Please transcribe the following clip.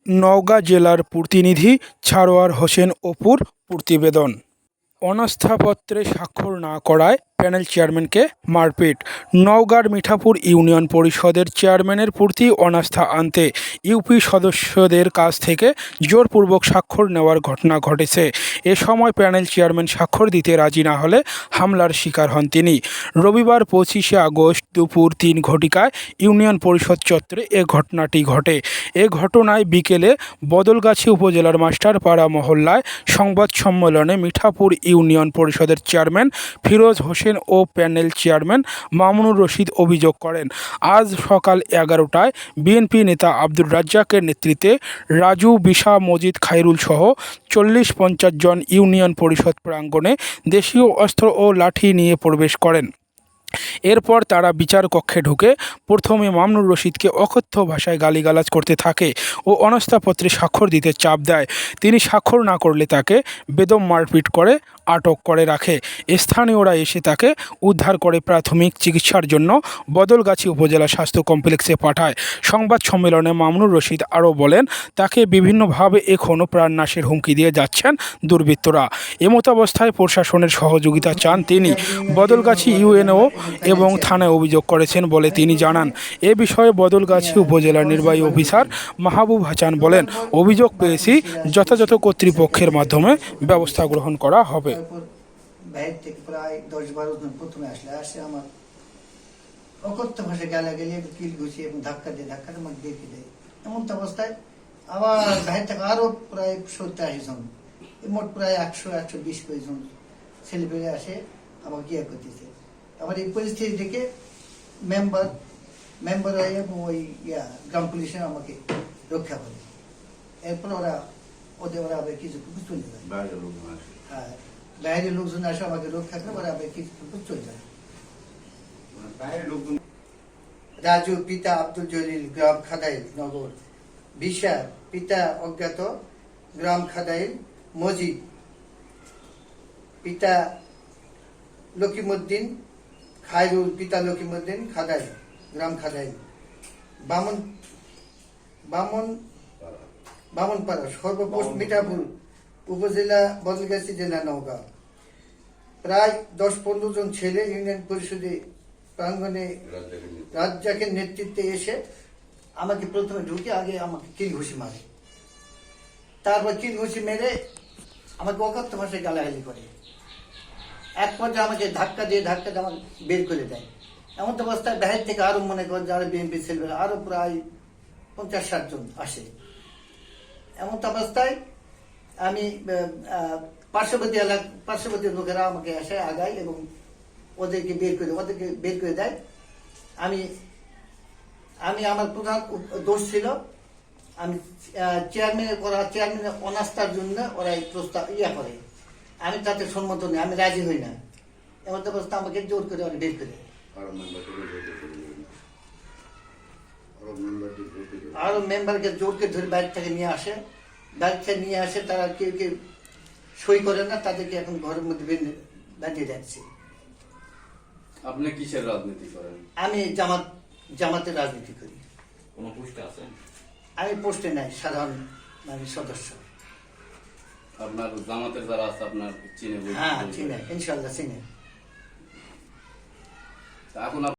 নওগাঁ জেলার প্রতিনিধি সারোয়ার হোসেন অপুর প্রতিবেদন। অনাস্থাপত্রে স্বাক্ষর না করায় প্যানেল চেয়ারম্যানকে মারপিট। নওগাঁর মিঠাপুর ইউনিয়ন পরিষদের চেয়ারম্যানের প্রতি অনাস্থা আনতে ইউপি সদস্যদের কাছ থেকে জোরপূর্বক স্বাক্ষর নেওয়ার ঘটনা ঘটেছে। এ সময় প্যানেল চেয়ারম্যান স্বাক্ষর দিতে রাজি না হলে হামলার শিকার হন তিনি। রবিবার 25শে আগস্ট দুপুর 3 ঘটিকায় ইউনিয়ন পরিষদ চত্বরে এ ঘটনাটি ঘটে। এ ঘটনায় বিকেলে বদলগাছি উপজেলার মাস্টারপাড়া মহল্লায় সংবাদ সম্মেলনে মিঠাপুর ইউনিয়ন পরিষদের চেয়ারম্যান ফিরোজ হোসেন ও প্যানেল চেয়ারম্যান মামুনুর রশিদ অভিযোগ করেন, আজ সকাল 11টায় বিএনপি নেতা আব্দুর রাজ্জাকের নেতৃত্বে রাজু, বিশা, মজিদ, খায়রুল সহ 40-50 জন ইউনিয়ন পরিষদ প্রাঙ্গণে দেশীয় অস্ত্র ও লাঠি নিয়ে প্রবেশ করেন। এরপর তারা বিচার কক্ষে ঢুকে প্রথমে মামুনুর রশিদকে অকথ্য ভাষায় গালিগালাজ করতে থাকে ও অনাস্থাপত্রে স্বাক্ষর দিতে চাপ দেয়। তিনি স্বাক্ষর না করলে তাকে বেদম মারপিট করে আটক করে রাখে। স্থানীয়রা এসে তাকে উদ্ধার করে প্রাথমিক চিকিৎসার জন্য বদলগাছি উপজেলা স্বাস্থ্য কমপ্লেক্সে পাঠায়। সংবাদ সম্মেলনে মামুনুর রশিদ আরও বলেন, তাকে বিভিন্নভাবে এখনও প্রাণনাশের হুমকি দিয়ে যাচ্ছেন দুর্বৃত্তরা। এমতাবস্থায় প্রশাসনের সহযোগিতা চান তিনি। বদলগাছি ইউএনও এবং থানায় অভিযোগ করেছেন বলে তিনি জানান। এ বিষয়ে বদলগাছি উপজেলার নির্বাহী অফিসার মাহবুব হাসান বলেন, অভিযোগ পেয়েছি, যথাযথ কর্তৃপক্ষের মাধ্যমে ব্যবস্থা গ্রহণ করা হবে। বাইরে থেকে প্রায় 10-12 জন প্রথমে আসে আমার অকথ্য ভাষায় গালাগালি, কিল ঘুষি এবং ধাক্কা দিয়ে আমাকে দেখে দেয়। এমন অবস্থায় আবার বাইরে থেকে আরো প্রায় 70-80 জন, মোট প্রায় 100-120 জন ছেলেপেলে আসে আমাকে ইয়ে করতেছে। আবার এই পরিস্থিতি থেকে মেম্বার এবং ওই গ্রাম পুলিশের আমাকে রক্ষা করে। এরপর ওরা আবার কিছু চলে যায়। হ্যাঁ, বাইরের লোকজন আসে আমাকে রক্ষা করে, ওরা আবার কিছু চলে যায়। রাজু পিতা আব্দুল জলিল, গ্রাম খাদাইল নগর। বিশা পিতা অজ্ঞাত, গ্রাম খাদাইল। মজিদ পিতা লকিমউদ্দিন। খায়রুল পিতা লকিমউদ্দিন, খাদাইল, গ্রাম খাদাইল। বামনপাড়া সর্বপোস্ট মিঠাপুর উপজেলা, বদলগাছি জেলা, নওগাঁ। প্রায় 10-15 জন ছেলে ইউনিয়ন পরিষদে প্রাঙ্গণে রাজ্জাকের নেতৃত্বে এসে আমাকে প্রথমে ঢুকে আগে আমাকে কিল ঘুষি মারে। তারপর কিল ঘুষি মেরে আমাকে অকথ্য ভাষায় গালাগালি করে। এক পর্যায়ে আমাকে ধাক্কা দিয়ে আমাকে বের করে দেয়। এমন অবস্থায় বাইরে থেকে আরো মনে করেন যারা বিএনপি ছেলেরা আরো প্রায় 50-60 জন আসে। এমন অবস্থায় আমি পার্শ্ববর্তী লোকেরা আমাকে এসে আগায় এবং ওদেরকে বের করে দেয়। আমি আমার প্রধান দোষ ছিল, আমি চেয়ারম্যানের অনাস্থার জন্য ওরা এই প্রস্তাব করে। আমি তাতে সম্মত নেই, আমি রাজি হই না। এমন অবস্থা আমাকে জোর করে ওরা বের করে। আরো মেম্বারকে জোরকে ধরে বাইরে থেকে নিয়ে আসে। তারা কেউ সই করে না, তাদেরকে এখন ঘরের মধ্যে বেঁধে যাচ্ছে। আপনি কিসের রাজনীতি করেন? আমি জামাতের রাজনীতি করি। কোন পোস্টে আছেন? আমি পোস্টে নাই, সাধারণ সদস্য। আপনার জামাতের যারা আছে আপনার চিনে? হ্যাঁ চিনে, ইনশাল্লাহ চিনে। এখন